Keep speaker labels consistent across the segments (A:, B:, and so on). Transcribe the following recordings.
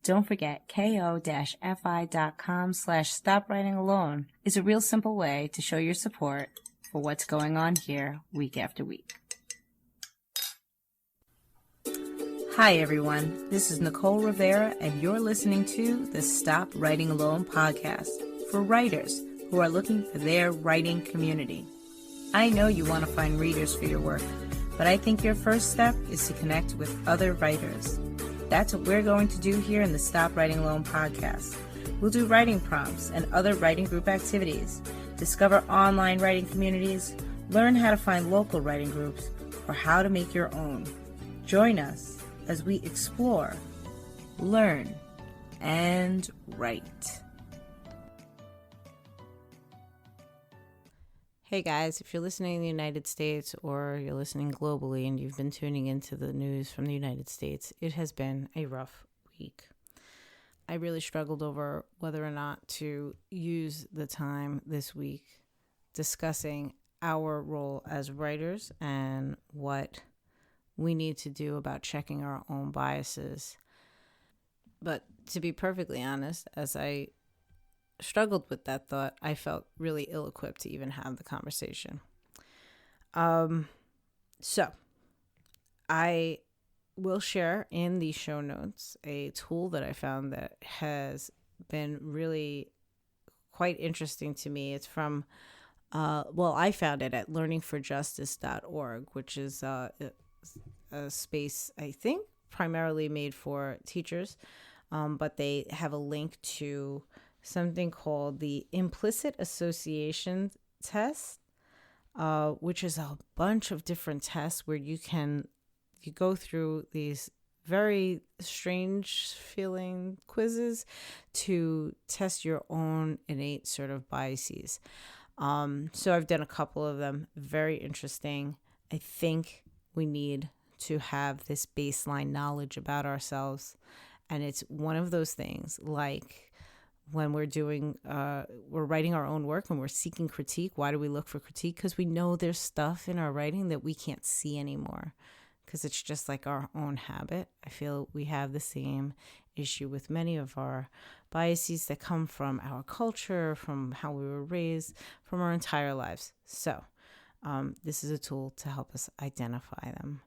A: Don't forget, ko-fi.com/stopwritingalone is a real simple way to show your support for what's going on here week after week. Hi, everyone. This is Nicole Rivera, and you're listening to the Stop Writing Alone podcast for writers who are looking for their writing community. I know you want to find readers for your work, but I think your first step is to connect with other writers. That's what we're going to do here in the Stop Writing Alone podcast. We'll do writing prompts and other writing group activities, discover online writing communities, learn how to find local writing groups, or how to make your own. Join us as we explore, learn, and write. Hey guys, if you're listening in the United States or you're listening globally and you've been tuning into the news from the United States, it has been a rough week. I really struggled over whether or not to use the time this week discussing our role as writers and what we need to do about checking our own biases. But to be perfectly honest, as I struggled with that thought, I felt really ill-equipped to even have the conversation. So I will share in the show notes a tool that I found that has been really quite interesting to me. It's from, I found it at learningforjustice.org, which is a space, I think, primarily made for teachers, but they have a link to something called the implicit association test, which is a bunch of different tests where you go through these very strange feeling quizzes to test your own innate sort of biases. So I've done a couple of them, very interesting. I think we need to have this baseline knowledge about ourselves. And it's one of those things like when we're writing our own work and we're seeking critique. Why do we look for critique? Because we know there's stuff in our writing that we can't see anymore because it's just like our own habit. I feel we have the same issue with many of our biases that come from our culture, from how we were raised, from our entire lives. So this is a tool to help us identify them.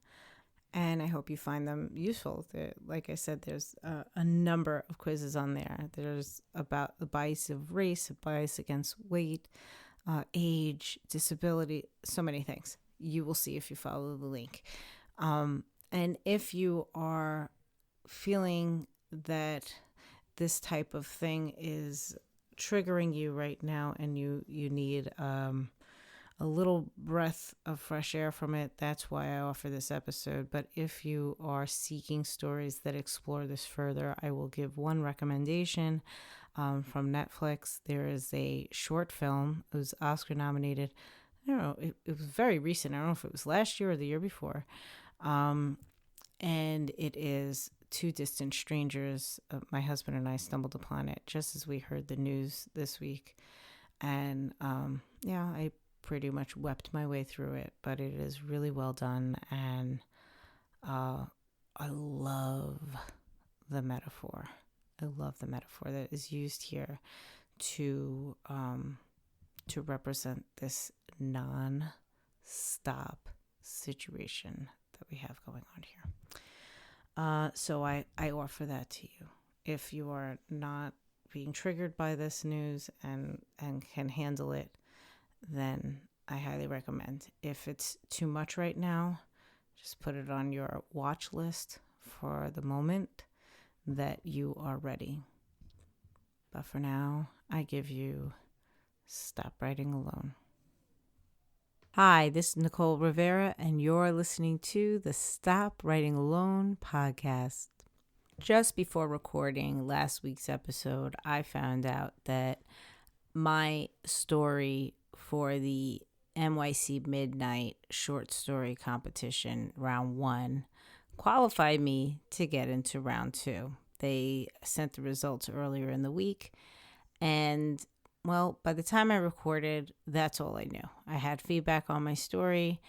A: And I hope you find them useful. Like I said, there's a number of quizzes on there. There's about the bias of race, a bias against weight, age, disability, so many things. You will see if you follow the link. And if you are feeling that this type of thing is triggering you right now and you need a little breath of fresh air from it, that's why I offer this episode. But if you are seeking stories that explore this further, I will give one recommendation from Netflix. There is a short film. It was Oscar nominated. I don't know. It was very recent. I don't know if it was last year or the year before. And it is Two Distant Strangers. My husband and I stumbled upon it just as we heard the news this week. And I pretty much wept my way through it, but it is really well done, and I love the metaphor. I love the metaphor that is used here to represent this non-stop situation that we have going on here. So I offer that to you. If you are not being triggered by this news and can handle it, then I highly recommend. If it's too much right now, just put it on your watch list for the moment that you are ready. But for now, I give you Stop Writing Alone. Hi, this is Nicole Rivera, and you're listening to the Stop Writing Alone podcast. Just before recording last week's episode, I found out that my story for the NYC Midnight Short Story competition, round 1, qualified me to get into round 2. They sent the results earlier in the week, and by the time I recorded, that's all I knew. I had feedback on my story,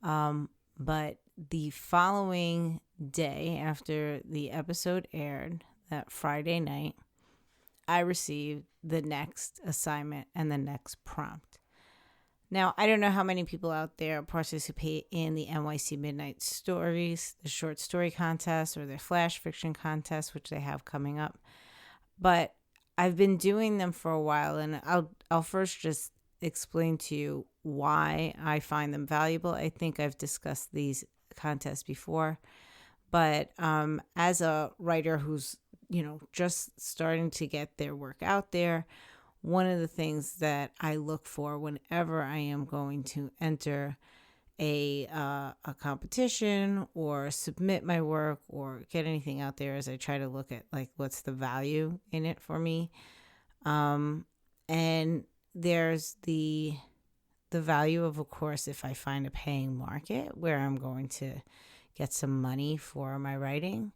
A: but the following day after the episode aired, that Friday night, I received the next assignment and the next prompt. Now, I don't know how many people out there participate in the NYC Midnight Stories, the short story contest, or the flash fiction contest, which they have coming up. But I've been doing them for a while, and I'll first just explain to you why I find them valuable. I think I've discussed these contests before, but as a writer who's just starting to get their work out there, one of the things that I look for whenever I am going to enter a competition or submit my work or get anything out there is I try to look at like what's the value in it for me. And there's the value of course, if I find a paying market where I'm going to get some money for my writing.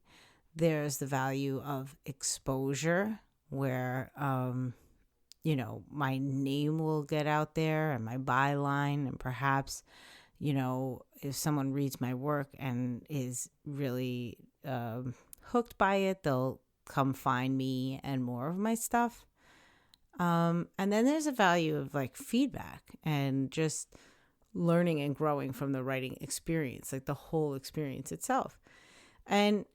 A: There's the value of exposure where my name will get out there and my byline, and perhaps, if someone reads my work and is really hooked by it, they'll come find me and more of my stuff. And then there's a value of like feedback and just learning and growing from the writing experience, like the whole experience itself. And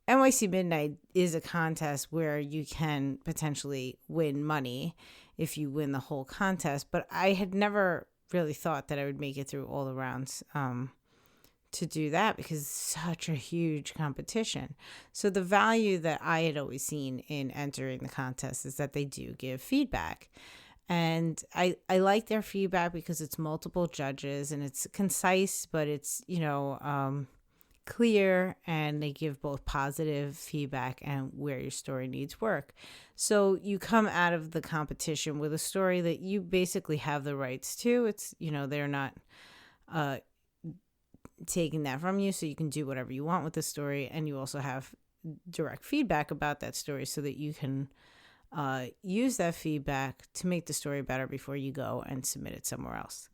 A: NYC Midnight is a contest where you can potentially win money if you win the whole contest. But I had never really thought that I would make it through all the rounds to do that because it's such a huge competition. So the value that I had always seen in entering the contest is that they do give feedback. And I like their feedback because it's multiple judges and it's concise, but it's, clear, and they give both positive feedback and where your story needs work. So you come out of the competition with a story that you basically have the rights to. It's, they're not taking that from you, so you can do whatever you want with the story. And you also have direct feedback about that story so that you can use that feedback to make the story better before you go and submit it somewhere else.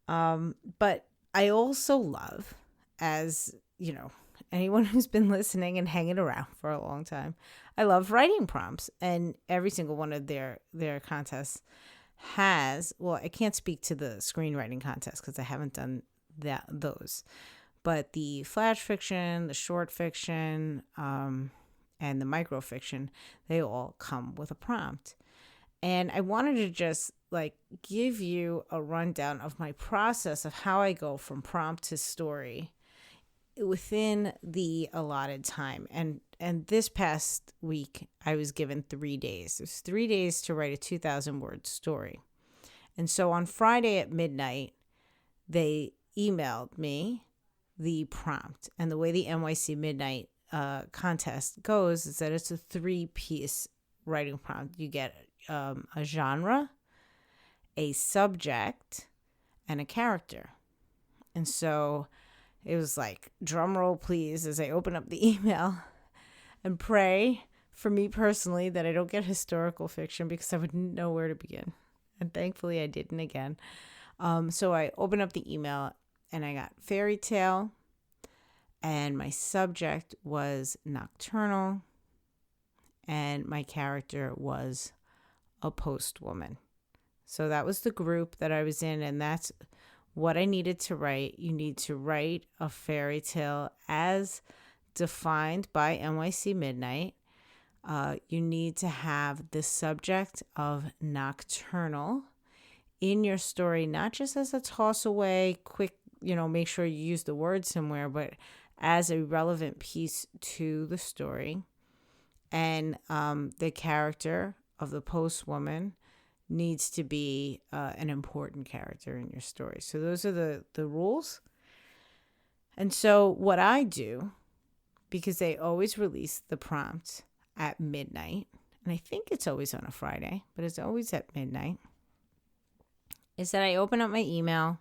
A: But I also love, as anyone who's been listening and hanging around for a long time, I love writing prompts, and every single one of their contests has, well, I can't speak to the screenwriting contest because I haven't done those, but the flash fiction, the short fiction, and the microfiction, they all come with a prompt. And I wanted to just like give you a rundown of my process of how I go from prompt to story within the allotted time. And this past week, I was given 3 days. It was 3 days to write a 2,000-word story. And so on Friday at midnight, they emailed me the prompt. And the way the NYC Midnight contest goes is that it's a 3-piece writing prompt. You get a genre, a subject, and a character. And so it was like, drum roll, please, as I open up the email and pray for me personally that I don't get historical fiction because I wouldn't know where to begin. And thankfully I didn't again. So I opened up the email and I got fairy tale, and my subject was nocturnal, and my character was a postwoman. So that was the group that I was in, and that's what I needed to write. You need to write a fairy tale as defined by NYC Midnight. You need to have the subject of nocturnal in your story, not just as a toss away, quick, make sure you use the word somewhere, but as a relevant piece to the story. And the character of the postwoman needs to be an important character in your story. So those are the rules. And so what I do, because they always release the prompt at midnight, and I think it's always on a Friday, but it's always at midnight, is that I open up my email.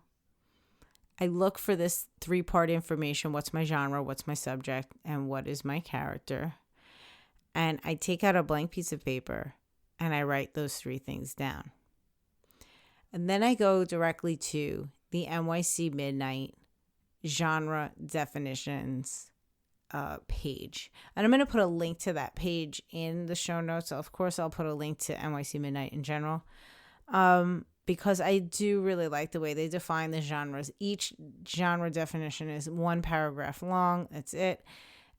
A: I look for this 3-part information. What's my genre? What's my subject? And what is my character? And I take out a blank piece of paper and I write those 3 things down. And then I go directly to the NYC Midnight genre definitions page. And I'm going to put a link to that page in the show notes. So of course, I'll put a link to NYC Midnight in general. Because I do really like the way they define the genres. Each genre definition is one paragraph long. That's it.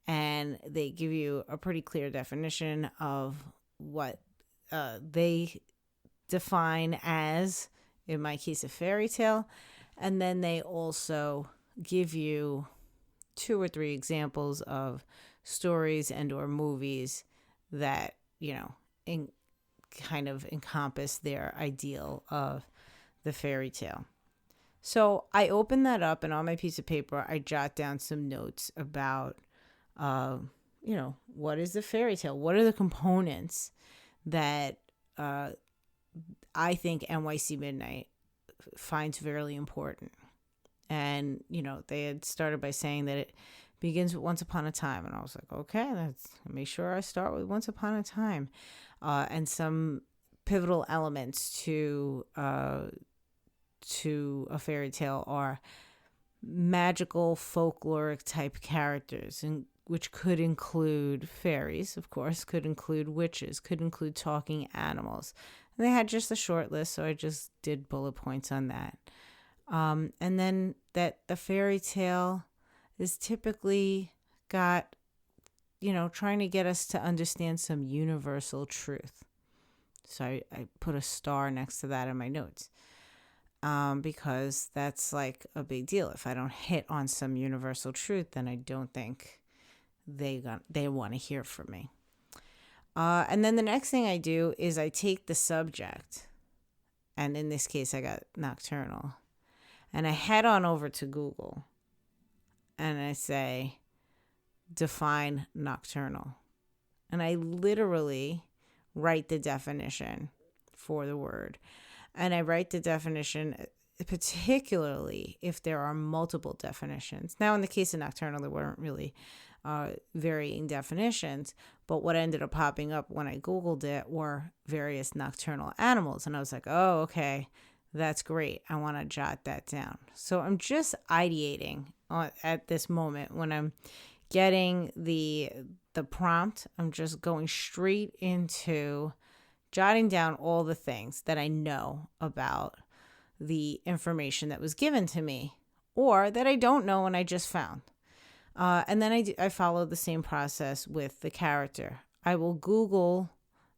A: And they give you a pretty clear definition of what they define as, in my case, a fairy tale. And then they also give you 2 or 3 examples of stories and or movies that, kind of encompass their ideal of the fairy tale. So I open that up, and on my piece of paper, I jot down some notes about, what is the fairy tale? What are the components that I think NYC Midnight finds very important? And, they had started by saying that it begins with Once Upon a Time. And I was like, okay, let's make sure I start with Once Upon a Time. And some pivotal elements to a fairy tale are magical folkloric type characters, and which could include fairies, of course, could include witches, could include talking animals. And they had just a short list, so I just did bullet points on that. And then that the fairy tale is typically got, trying to get us to understand some universal truth. So I put a star next to that in my notes, because that's like a big deal. If I don't hit on some universal truth, then I don't think they want to hear from me. And then the next thing I do is I take the subject, and in this case I got nocturnal, and I head on over to Google, and I say, define nocturnal. And I literally write the definition for the word. And I write the definition, particularly if there are multiple definitions. Now, in the case of nocturnal, there weren't really varying definitions, but what ended up popping up when I Googled it were various nocturnal animals. And I was like, oh, okay, that's great. I want to jot that down. So I'm just ideating at this moment when I'm getting the prompt. I'm just going straight into jotting down all the things that I know about the information that was given to me, or that I don't know and I just found. And then I follow the same process with the character. I will Google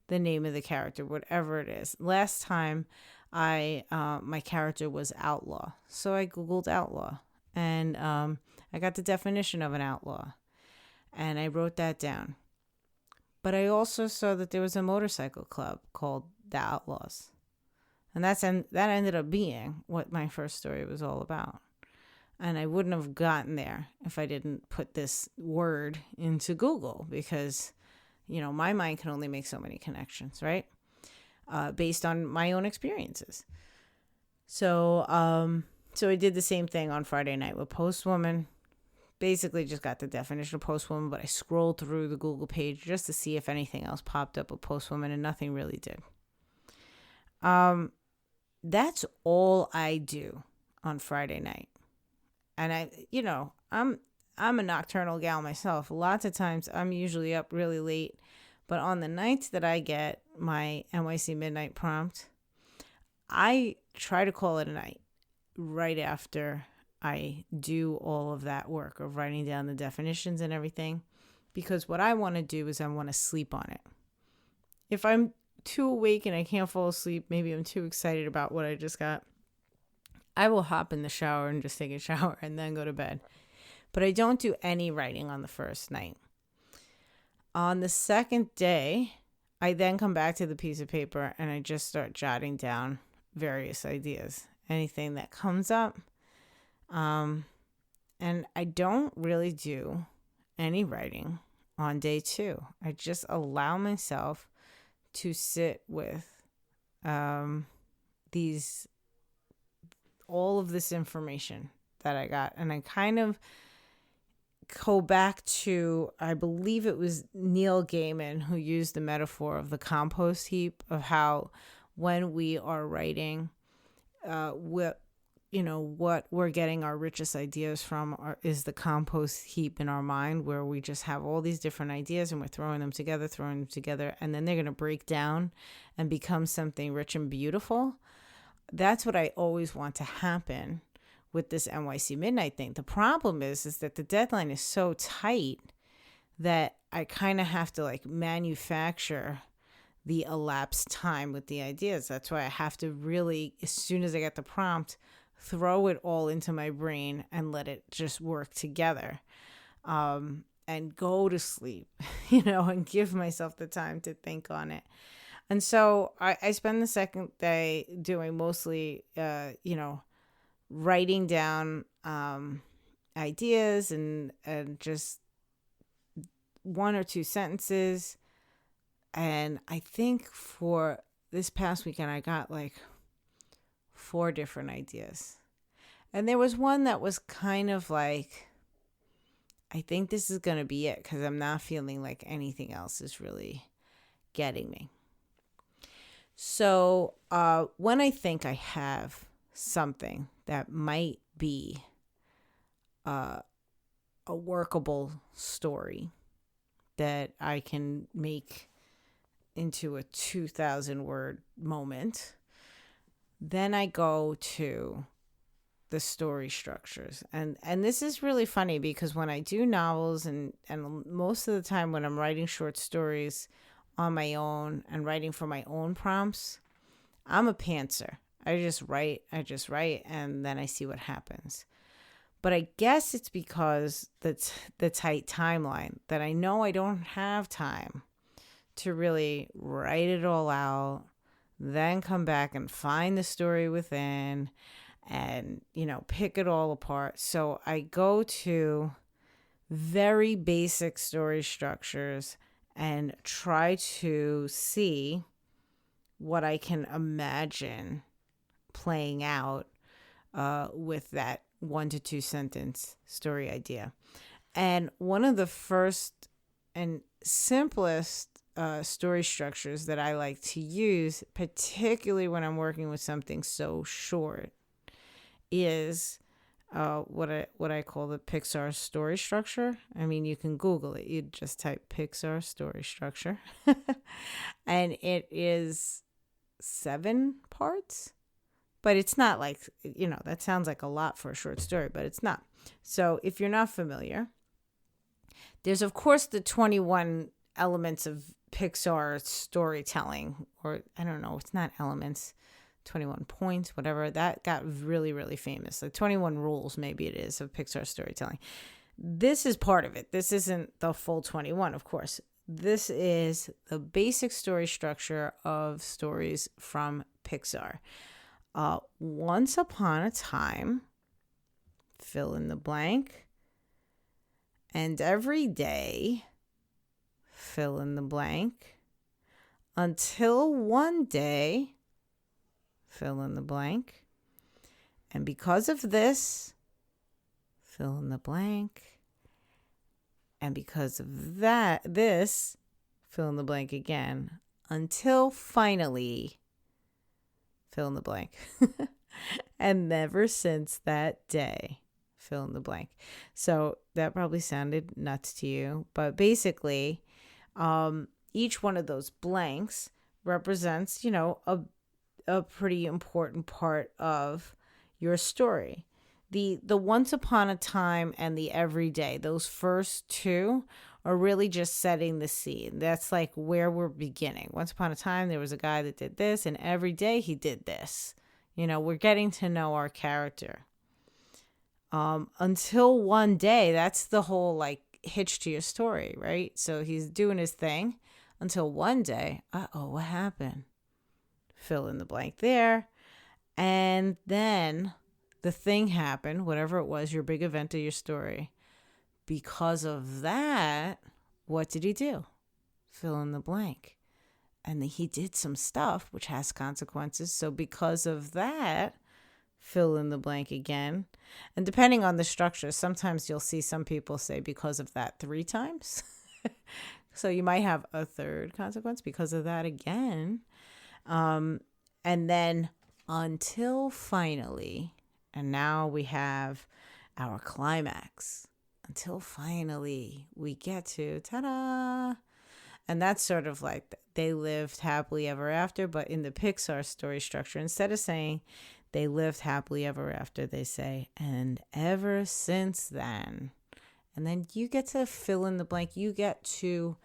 A: the name of the character, whatever it is. Last time my character was outlaw, so I Googled outlaw, and I got the definition of an outlaw, and I wrote that down. But I also saw that there was a motorcycle club called the Outlaws, and that ended up being what my first story was all about. And I wouldn't have gotten there if I didn't put this word into Google, because, my mind can only make so many connections, right? Based on my own experiences. So I did the same thing on Friday night with Postwoman. Basically just got the definition of Postwoman, but I scrolled through the Google page just to see if anything else popped up with Postwoman, and nothing really did. That's all I do on Friday night. And I'm a nocturnal gal myself. Lots of times I'm usually up really late, but on the nights that I get my NYC Midnight prompt, I try to call it a night right after I do all of that work of writing down the definitions and everything, because what I want to do is I want to sleep on it. If I'm too awake and I can't fall asleep, maybe I'm too excited about what I just got, I will hop in the shower and just take a shower and then go to bed. But I don't do any writing on the first night. On the second day, I then come back to the piece of paper and I just start jotting down various ideas, anything that comes up. And I don't really do any writing on day 2. I just allow myself to sit with all of this information that I got. And I kind of go back to, I believe it was Neil Gaiman who used the metaphor of the compost heap, of how when we are writing, what we're getting our richest ideas from is the compost heap in our mind, where we just have all these different ideas and we're throwing them together, and then they're going to break down and become something rich and beautiful. That's what I always want to happen with this NYC Midnight thing. The problem is that the deadline is so tight that I kind of have to like manufacture the elapsed time with the ideas. That's why I have to really, as soon as I get the prompt, throw it all into my brain and let it just work together, and go to sleep, and give myself the time to think on it. And so I spend the second day doing mostly, writing down ideas and just one or two sentences. And I think for this past weekend, I got like 4 different ideas. And there was one that was kind of like, I think this is going to be it, because I'm not feeling like anything else is really getting me. So when I think I have something that might be a workable story that I can make into a 2,000 word moment, then I go to the story structures. And this is really funny, because when I do novels and most of the time when I'm writing short stories on my own and writing for my own prompts, I'm a pantser. I just write, and then I see what happens. But I guess it's because the tight timeline that I know I don't have time to really write it all out, then come back and find the story within and, pick it all apart. So I go to very basic story structures and try to see what I can imagine playing out with that 1 to 2 sentence story idea. And one of the first and simplest story structures that I like to use, particularly when I'm working with something so short, is what I call the Pixar story structure. I mean, you can Google it. You just type Pixar story structure. And it is 7 parts. But it's not like, that sounds like a lot for a short story, but it's not. So if you're not familiar, there's, of course, the 21 elements of Pixar storytelling, or I don't know, it's not elements, 21 points, whatever. That got really, really famous. Like 21 rules, maybe it is, of Pixar storytelling. This is part of it. This isn't the full 21, of course. This is the basic story structure of stories from Pixar. Once upon a time, fill in the blank, and every day, fill in the blank, until one day, fill in the blank, and because of this, fill in the blank, and because of this, fill in the blank again, until finally, fill in the blank. And never since that day, fill in the blank. So that probably sounded nuts to you, but basically, each one of those blanks represents, a pretty important part of your story. The once upon a time and the everyday, those first 2 are really just setting the scene. That's like where we're beginning. Once upon a time, there was a guy that did this, and every day he did this. We're getting to know our character. Until one day, that's the whole like hitch to your story, right? So he's doing his thing until one day, what happened? Fill in the blank there. And then the thing happened, whatever it was, your big event of your story. Because of that, what did he do? Fill in the blank. And he did some stuff which has consequences. So because of that, fill in the blank again. And depending on the structure, sometimes you'll see some people say because of that 3 times. So you might have a third consequence because of that again. And then until finally, And now we have our climax until finally we get to ta-da. And that's sort of like they lived happily ever after, but in the Pixar story structure, instead of saying they lived happily ever after, they say, and ever since then. And then you get to fill in the blank. You get to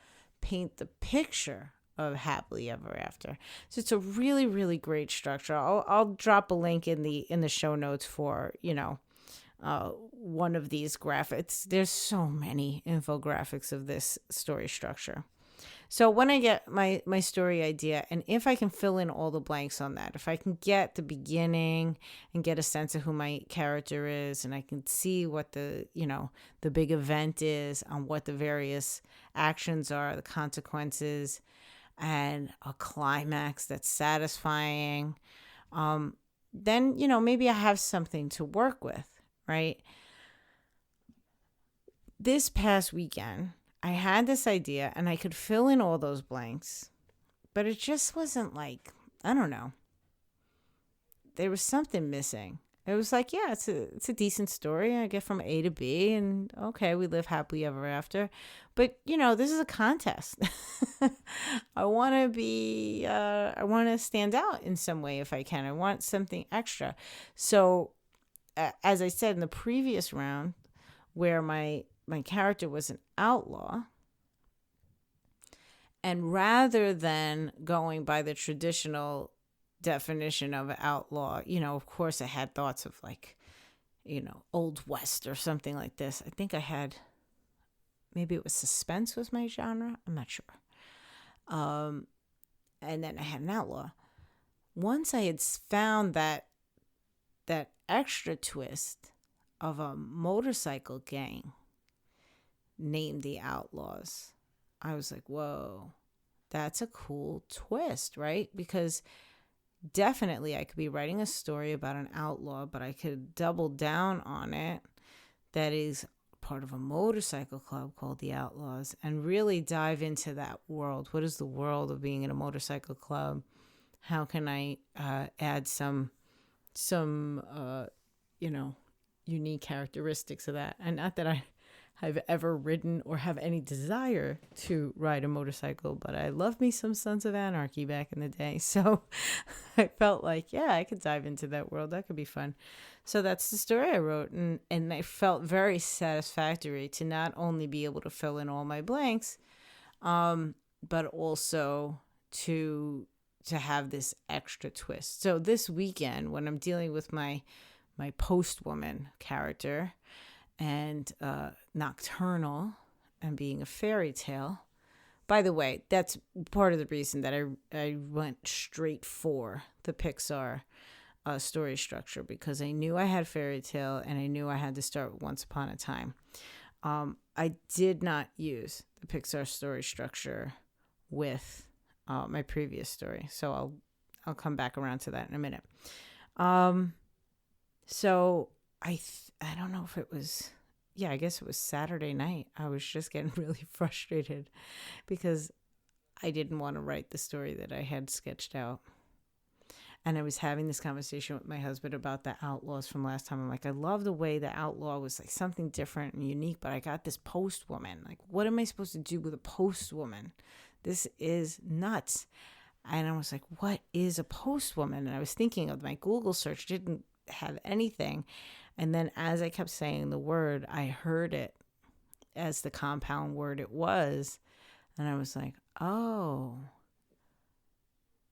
A: paint the picture of happily ever after. So it's a really, really great structure. I'll drop a link in the show notes for, one of these graphics. There's so many infographics of this story structure. So when I get my story idea, and if I can fill in all the blanks on that, if I can get the beginning and get a sense of who my character is, and I can see what the big event is, on what the various actions are, the consequences, and a climax that's satisfying, then, maybe I have something to work with, right? This past weekend, I had this idea and I could fill in all those blanks, but it just wasn't like, I don't know. There was something missing. It was like, yeah, it's a decent story. I get from A to B and okay, we live happily ever after. But, this is a contest. I want to stand out in some way if I can. I want something extra. So, as I said in the previous round, where my character was an outlaw, and rather than going by the traditional definition of outlaw, of course I had thoughts of like, Old West or something like this. I think I had, maybe it was suspense was my genre. I'm not sure. And then I had an outlaw. Once I had found that extra twist of a motorcycle gang named the Outlaws, I was like, whoa, that's a cool twist, right? Because definitely I could be writing a story about an outlaw, but I could double down on it that is part of a motorcycle club called the Outlaws, and really dive into that world. What is the world of being in a motorcycle club? How can I add some unique characteristics of that? And not that I've ever ridden or have any desire to ride a motorcycle, but I love me some Sons of Anarchy back in the day. So I felt like, yeah, I could dive into that world. That could be fun. So that's the story I wrote. And I felt very satisfactory to not only be able to fill in all my blanks, but also to have this extra twist. So this weekend, when I'm dealing with my postwoman character, and nocturnal, and being a fairy tale. By the way, that's part of the reason that I went straight for the Pixar story structure, because I knew I had fairy tale and I knew I had to start with Once Upon a Time. I did not use the Pixar story structure with my previous story, so I'll come back around to that in a minute. So I don't know if it was, I guess it was Saturday night. I was just getting really frustrated because I didn't want to write the story that I had sketched out. And I was having this conversation with my husband about the Outlaws from last time. I'm like, I love the way the outlaw was like something different and unique, but I got this postwoman. Like, what am I supposed to do with a postwoman? This is nuts. And I was like, what is a postwoman? And I was thinking of my Google search, didn't have anything. And then as I kept saying the word, I heard it as the compound word it was. And I was like, oh,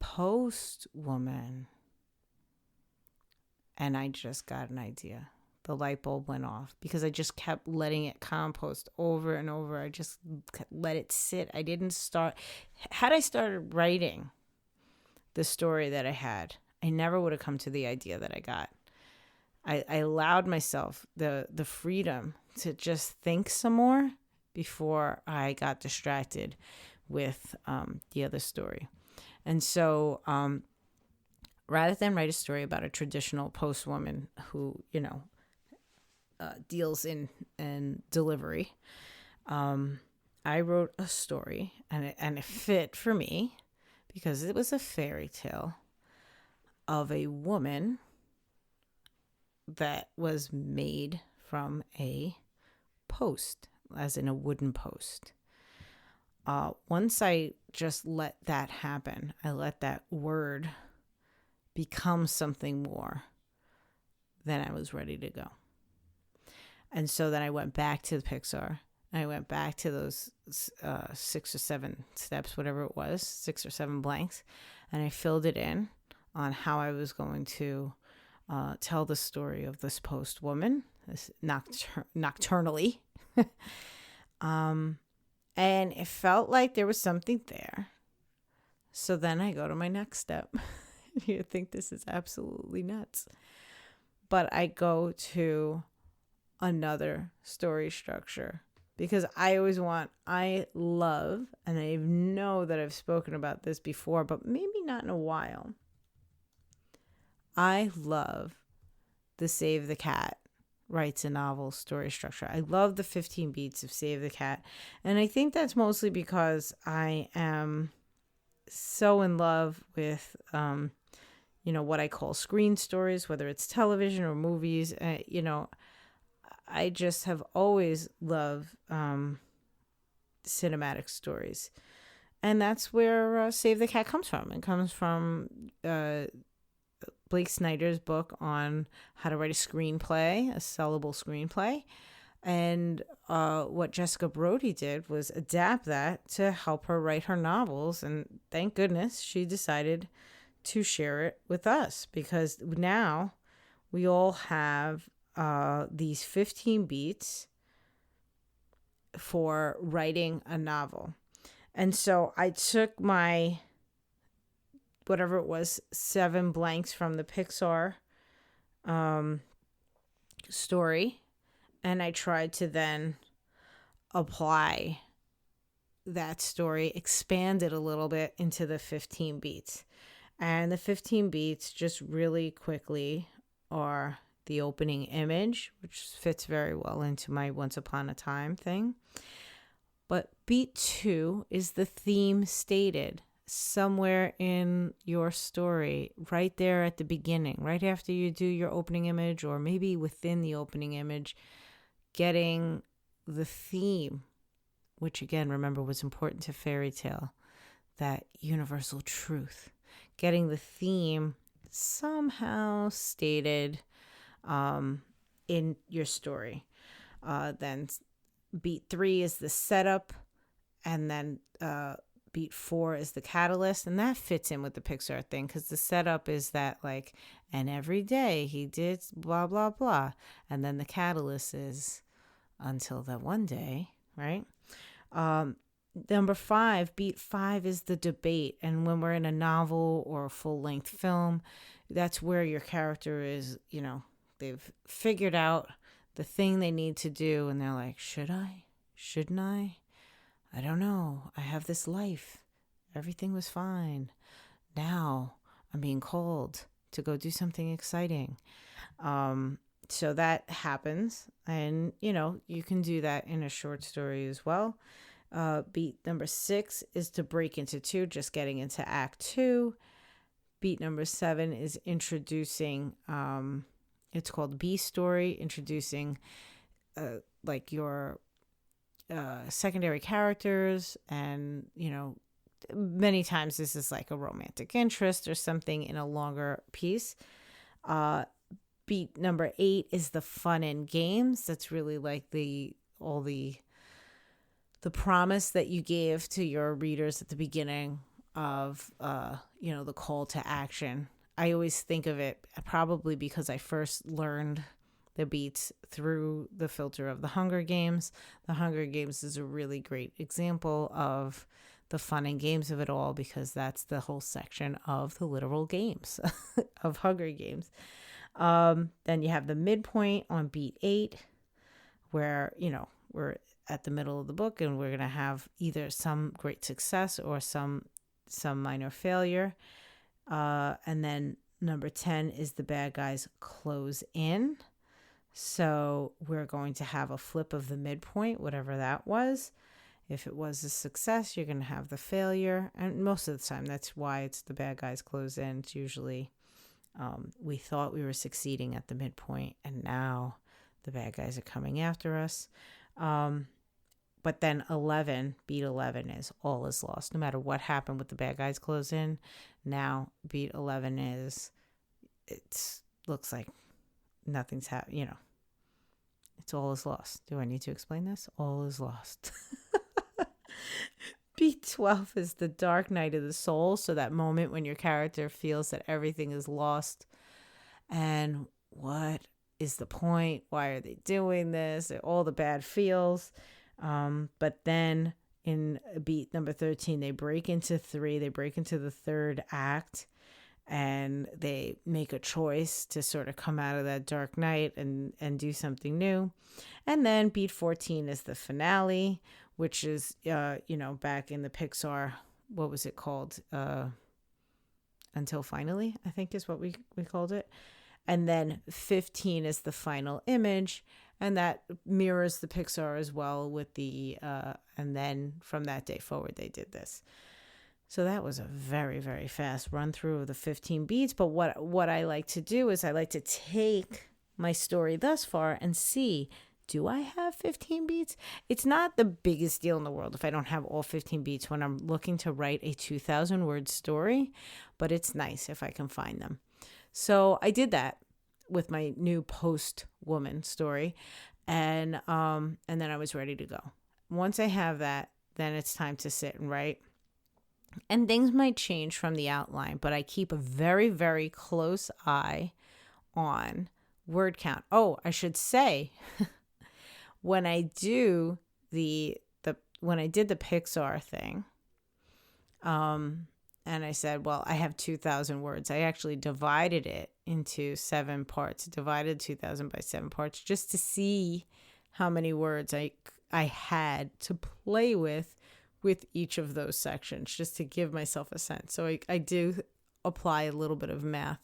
A: postwoman. And I just got an idea. The light bulb went off because I just kept letting it compost over and over. I just let it sit. I didn't start. Had I started writing the story that I had, I never would have come to the idea that I got. I allowed myself the freedom to just think some more before I got distracted with the other story. And so rather than write a story about a traditional postwoman who, deals in delivery, I wrote a story, and it fit for me because it was a fairy tale of a woman that was made from a post, as in a wooden post. Once I just let that happen, I let that word become something more, then I was ready to go. And so then I went back to the Pixar. I went back to those 6 or 7 steps, whatever it was, 6 or 7 blanks, and I filled it in on how I was going to tell the story of this post woman, this nocturnally. And it felt like there was something there. So then I go to my next step. You think this is absolutely nuts. But I go to another story structure because I love, and I know that I've spoken about this before, but maybe not in a while. I love the Save the Cat writes a novel story structure. I love the 15 beats of Save the Cat. And I think that's mostly because I am so in love with, what I call screen stories, whether it's television or movies. I just have always loved cinematic stories. And that's where Save the Cat comes from. It comes from Blake Snyder's book on how to write a screenplay, a sellable screenplay. And what Jessica Brody did was adapt that to help her write her novels. And thank goodness she decided to share it with us, because now we all have these 15 beats for writing a novel. And so I took my, whatever it was, 7 blanks from the Pixar story, and I tried to then apply that story, expand it a little bit into the 15 beats. And the 15 beats just really quickly are the opening image, which fits very well into my Once Upon a Time thing. But beat 2 is the theme stated somewhere in your story, right there at the beginning, right after you do your opening image, or maybe within the opening image, getting the theme, which again, remember, was important to fairy tale, that universal truth. Getting the theme somehow stated in your story. Then beat 3 is the setup, and then beat 4 is the catalyst, and that fits in with the Pixar thing, because the setup is that, like, and every day he did blah blah blah, and then the catalyst is until that one day, right? Number 5, beat 5 is the debate, and when we're in a novel or a full-length film, that's where your character is, they've figured out the thing they need to do, and they're like, should I? Shouldn't I? I don't know. I have this life. Everything was fine. Now I'm being called to go do something exciting. So that happens, and, you can do that in a short story as well. Beat number 6 is to break into 2, just getting into Act 2. Beat number 7 is introducing, it's called B story, introducing like your secondary characters, and, many times this is like a romantic interest or something in a longer piece. Beat number 8 is the fun and games. That's really like the promise that you gave to your readers at the beginning of, the call to action. I always think of it, probably because I first learned the beats through the filter of the Hunger Games. The Hunger Games is a really great example of the fun and games of it all, because that's the whole section of the literal games of Hunger Games. Then you have the midpoint on beat 8, where, we're at the middle of the book, and we're going to have either some great success or some minor failure. And then number 10 is the bad guys close in. So we're going to have a flip of the midpoint, whatever that was. If it was a success, you're going to have the failure. And most of the time, that's why it's the bad guys close in. It's usually We thought we were succeeding at the midpoint, and now the bad guys are coming after us. But then 11, beat 11 is all is lost. No matter what happened with the bad guys close in, now beat 11 is, it looks like nothing's happened, it's all is lost. Do I need to explain this? All is lost. Beat 12 is the dark night of the soul. So that moment when your character feels that everything is lost. And what is the point? Why are they doing this? All the bad feels. But then in beat number 13, they break into 3. They break into the third act. And they make a choice to sort of come out of that dark night and do something new. And then beat 14 is the finale, which is, back in the Pixar, what was it called? Until Finally, I think is what we called it. And then 15 is the final image. And that mirrors the Pixar as well with the, and then from that day forward, they did this. So that was a very, very fast run through of the 15 beats. But what I like to do is I like to take my story thus far and see, do I have 15 beats? It's not the biggest deal in the world if I don't have all 15 beats when I'm looking to write a 2,000-word story, but it's nice if I can find them. So I did that with my new post-woman story, and then I was ready to go. Once I have that, then it's time to sit and write. And things might change from the outline, but I keep a very, very close eye on word count. Oh, I should say, when I do when I did the Pixar thing, and I said, well, I have 2,000 words. I actually divided it into 7 parts, divided 2,000 by 7 parts, just to see how many words I had to play with each of those sections, just to give myself a sense. So I do apply a little bit of math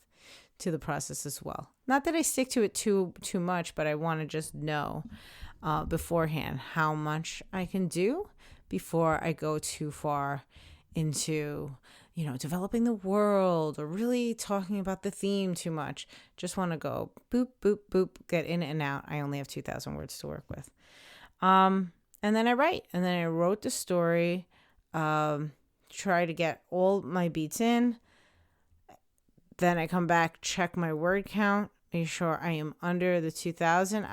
A: to the process as well. Not that I stick to it too much, but I want to just know beforehand how much I can do before I go too far into, developing the world or really talking about the theme too much. Just want to go boop, boop, boop, get in and out. I only have 2,000 words to work with. And then I write, and then I wrote the story, try to get all my beats in. Then I come back, check my word count, make sure I am under the 2,000.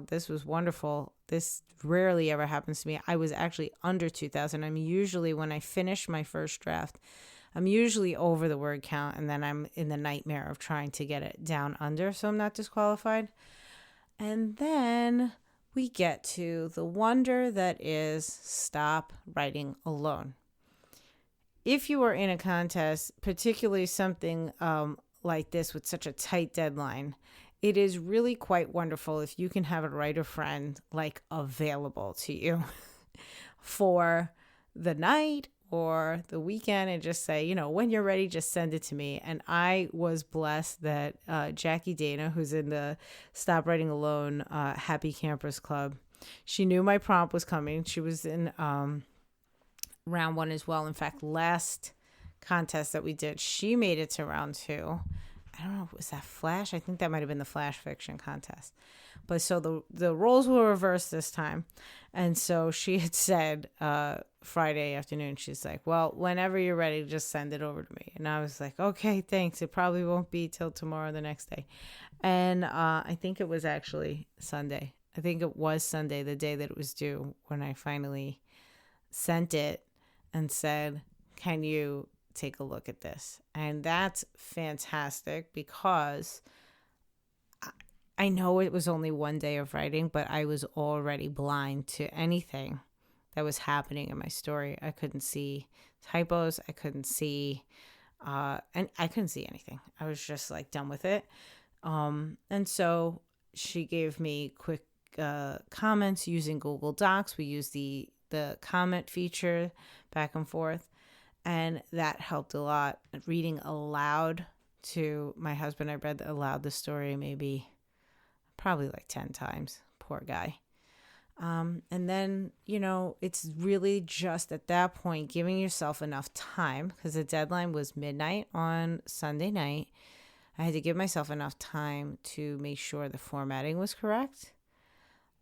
A: This was wonderful. This rarely ever happens to me. I was actually under 2,000. I'm usually, when I finish my first draft, I'm usually over the word count, and then I'm in the nightmare of trying to get it down under, so I'm not disqualified. And then we get to the wonder that is stop writing alone. If you are in a contest, particularly something like this with such a tight deadline, it is really quite wonderful if you can have a writer friend available to you for the night or the weekend, and just say, when you're ready, just send it to me. And I was blessed that Jackie Dana, who's in the Stop Writing Alone Happy Campers Club, she knew my prompt was coming. She was in round 1 as well. In fact, last contest that we did, she made it to round 2. I don't know, was that Flash? I think that might have been the Flash fiction contest. But so the roles were reversed this time. And so she had said Friday afternoon, she's like, well, whenever you're ready, just send it over to me. And I was like, okay, thanks. It probably won't be till tomorrow, the next day. And I think it was actually Sunday. I think it was Sunday, the day that it was due, when I finally sent it and said, can you take a look at this? And that's fantastic, because I know it was only one day of writing, but I was already blind to anything that was happening in my story. I couldn't see typos. I couldn't see, and I couldn't see anything. I was just done with it. And so she gave me quick comments using Google Docs. We used the comment feature back and forth, and that helped a lot. Reading aloud to my husband, I read aloud the story probably 10 times. Poor guy. And then, it's really just at that point giving yourself enough time, because the deadline was midnight on Sunday night, I had to give myself enough time to make sure the formatting was correct,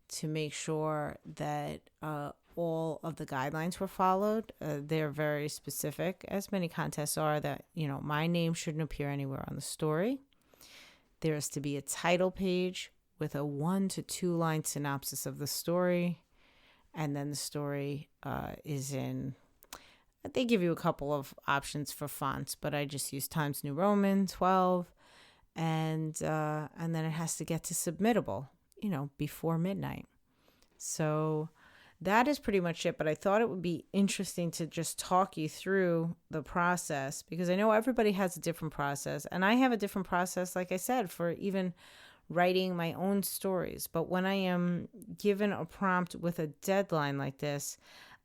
A: to make sure that all of the guidelines were followed. They're very specific, as many contests are, that, my name shouldn't appear anywhere on the story. There is to be a title page with a 1 to 2 line synopsis of the story. And then the story is in, they give you a couple of options for fonts, but I just use Times New Roman 12. And then it has to get to submittable, before midnight. So that is pretty much it. But I thought it would be interesting to just talk you through the process, because I know everybody has a different process. And I have a different process, like I said, for even writing my own stories. But when I am given a prompt with a deadline like this,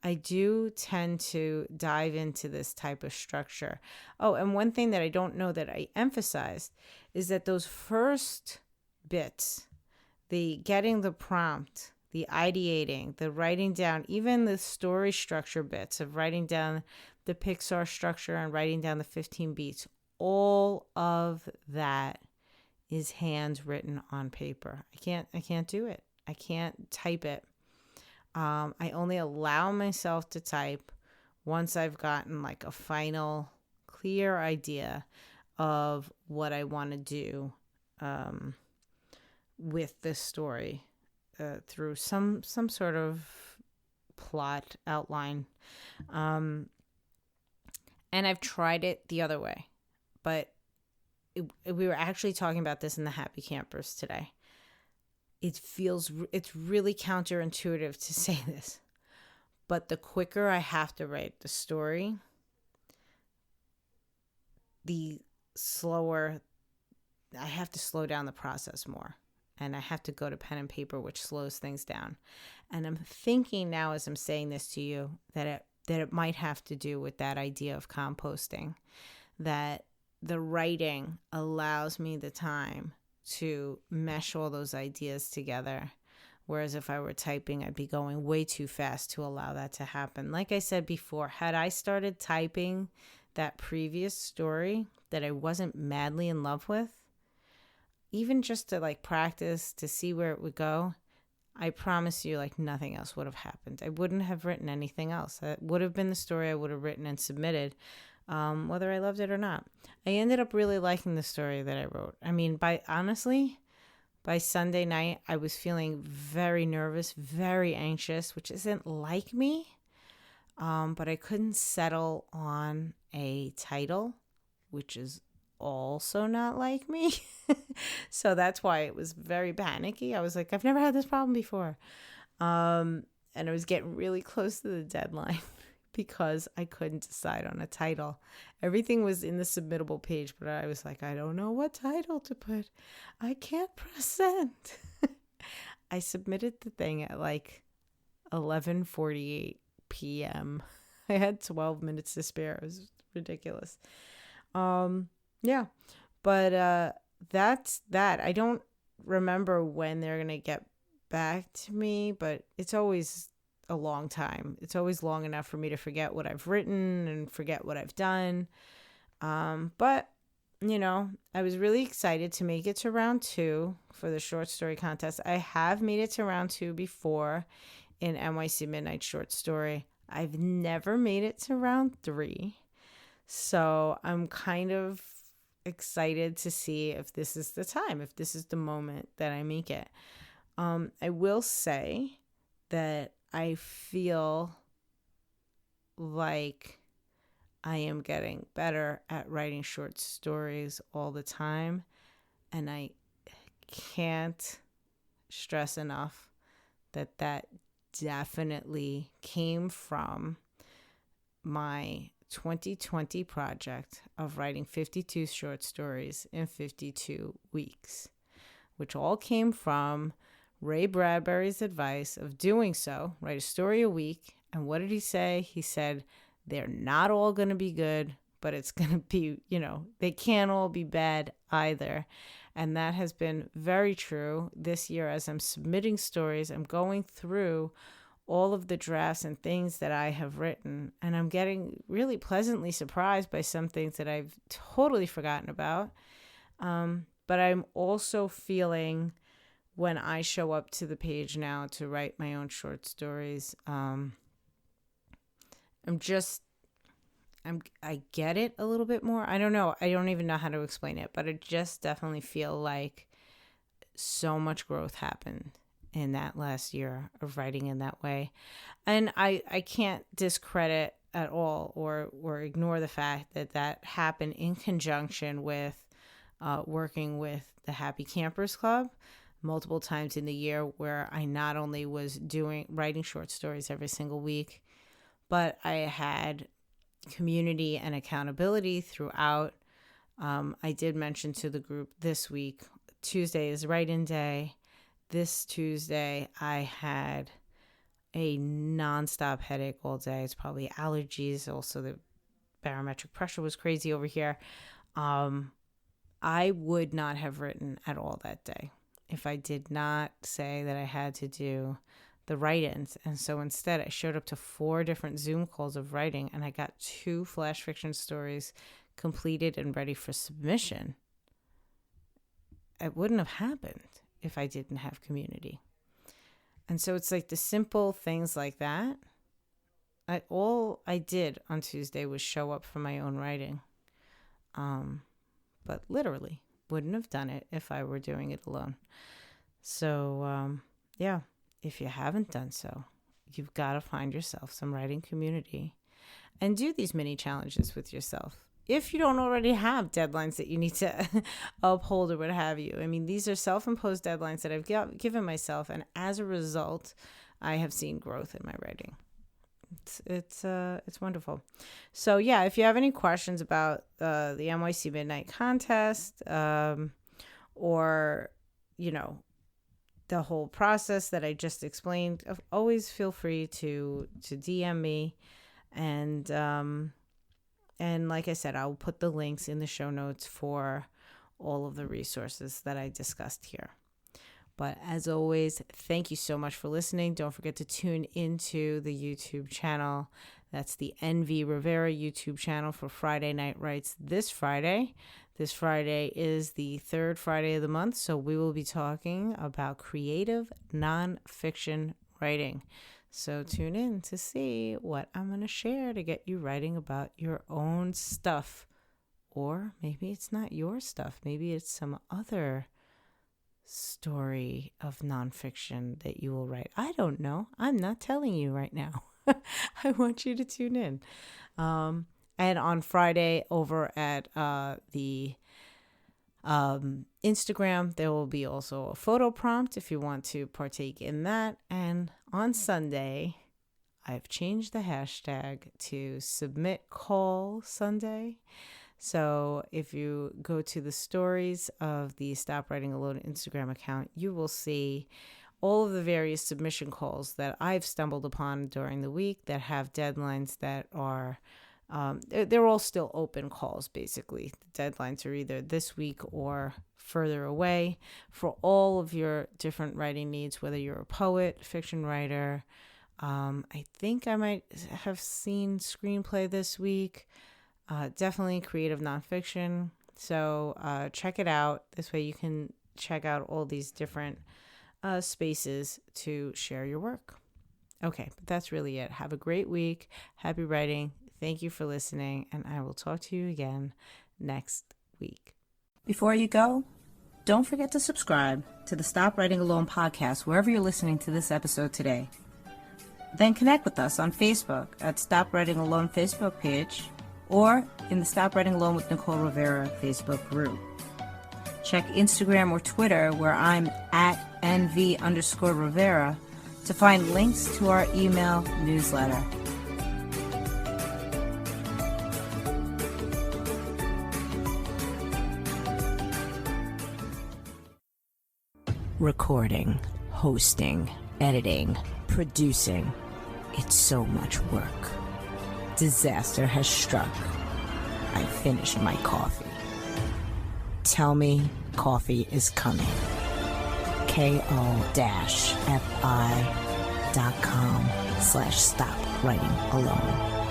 A: I do tend to dive into this type of structure. Oh, and one thing that I don't know that I emphasized is that those first bits, the getting the prompt, the ideating, the writing down, even the story structure bits of writing down the Pixar structure and writing down the 15 beats, all of that is handwritten on paper. I can't do it. I can't type it. I only allow myself to type once I've gotten like a final clear idea of what I want to do with this story through some sort of plot outline. And I've tried it the other way, but we were actually talking about this in the Happy Campers today. It's really counterintuitive to say this, but the quicker I have to write the story, the slower I have to slow down the process more. And I have to go to pen and paper, which slows things down. And I'm thinking now, as I'm saying this to you, that it might have to do with that idea of composting, that the writing allows me the time to mesh all those ideas together. Whereas if I were typing, I'd be going way too fast to allow that to happen. Like I said before, had I started typing that previous story that I wasn't madly in love with, even just to like practice to see where it would go, I promise you, like, nothing else would have happened. I wouldn't have written anything else. That would have been the story I would have written and submitted, whether I loved it or not. I ended up really liking the story that I wrote. I mean, by Sunday night, I was feeling very nervous, very anxious, which isn't like me. But I couldn't settle on a title, which is also not like me. So that's why it was very panicky. I was like, I've never had this problem before. And I was getting really close to the deadline because I couldn't decide on a title. Everything was in the submittable page, but I was like, I don't know what title to put. I can't press send. I submitted the thing at like 11:48 p.m. I had 12 minutes to spare. It was ridiculous. Yeah, but that's that. I don't remember when they're going to get back to me, but it's always a long time. It's always long enough for me to forget what I've written and forget what I've done. But, I was really excited to make it to round 2 for the short story contest. I have made it to round 2 before in NYC Midnight Short Story. I've never made it to round 3. So I'm kind of excited to see if this is the time, if this is the moment that I make it. I will say that I feel like I am getting better at writing short stories all the time. And I can't stress enough that definitely came from my 2020 project of writing 52 short stories in 52 weeks, which all came from Ray Bradbury's advice of doing so, write a story a week. And what did he say? He said, they're not all going to be good, but it's going to be, they can't all be bad either. And that has been very true this year as I'm submitting stories. I'm going through all of the drafts and things that I have written, and I'm getting really pleasantly surprised by some things that I've totally forgotten about. But I'm also feeling when I show up to the page now to write my own short stories, I get it a little bit more. I don't know. I don't even know how to explain it, but I just definitely feel like so much growth happened in that last year of writing in that way. And I can't discredit at all or ignore the fact that happened in conjunction with working with the Happy Campers Club multiple times in the year, where I not only was writing short stories every single week, but I had community and accountability throughout. I did mention to the group this week, Tuesday is write-in day. This Tuesday, I had a nonstop headache all day. It's probably allergies. Also, the barometric pressure was crazy over here. I would not have written at all that day if I did not say that I had to do the write-ins. And so instead, I showed up to 4 different Zoom calls of writing, and I got 2 flash fiction stories completed and ready for submission. It wouldn't have happened if I didn't have community. And so it's like the simple things like that. All I did on Tuesday was show up for my own writing. But literally wouldn't have done it if I were doing it alone. So, yeah, if you haven't done so, you've got to find yourself some writing community and do these mini challenges with yourself. If you don't already have deadlines that you need to uphold or what have you. I mean, these are self-imposed deadlines that I've given myself. And as a result, I have seen growth in my writing. It's wonderful. So yeah, if you have any questions about the NYC Midnight contest, or the whole process that I just explained, always feel free to DM me, and like I said, I'll put the links in the show notes for all of the resources that I discussed here. But as always, thank you so much for listening. Don't forget to tune into the YouTube channel. That's the NV Rivera YouTube channel for Friday Night Writes this Friday. This Friday is the 3rd Friday of the month, so we will be talking about creative nonfiction writing. So tune in to see what I'm going to share to get you writing about your own stuff. Or maybe it's not your stuff. Maybe it's some other story of nonfiction that you will write. I don't know. I'm not telling you right now. I want you to tune in. And on Friday over at the Instagram, there will be also a photo prompt if you want to partake in that. And on Sunday, I've changed the hashtag to Submit Call Sunday. So if you go to the stories of the Stop Writing Alone Instagram account, you will see all of the various submission calls that I've stumbled upon during the week that have deadlines that are, they're all still open calls, basically. The deadlines are either this week or further away for all of your different writing needs, whether you're a poet, fiction writer. I think I might have seen screenplay this week. Definitely creative nonfiction. So check it out. This way you can check out all these different spaces to share your work. Okay, but that's really it. Have a great week. Happy writing. Thank you for listening, and I will talk to you again next week. Before you go, don't forget to subscribe to the Stop Writing Alone podcast wherever you're listening to this episode today. Then connect with us on Facebook at Stop Writing Alone Facebook page, or in the Stop Writing Alone with Nicole Rivera Facebook group. Check Instagram or Twitter, where I'm at NV_Rivera, to find links to our email newsletter. Recording, hosting, editing, producing. It's so much work. Disaster has struck. I finished my coffee. Tell me coffee is coming. ko-fi.com/stop writing alone.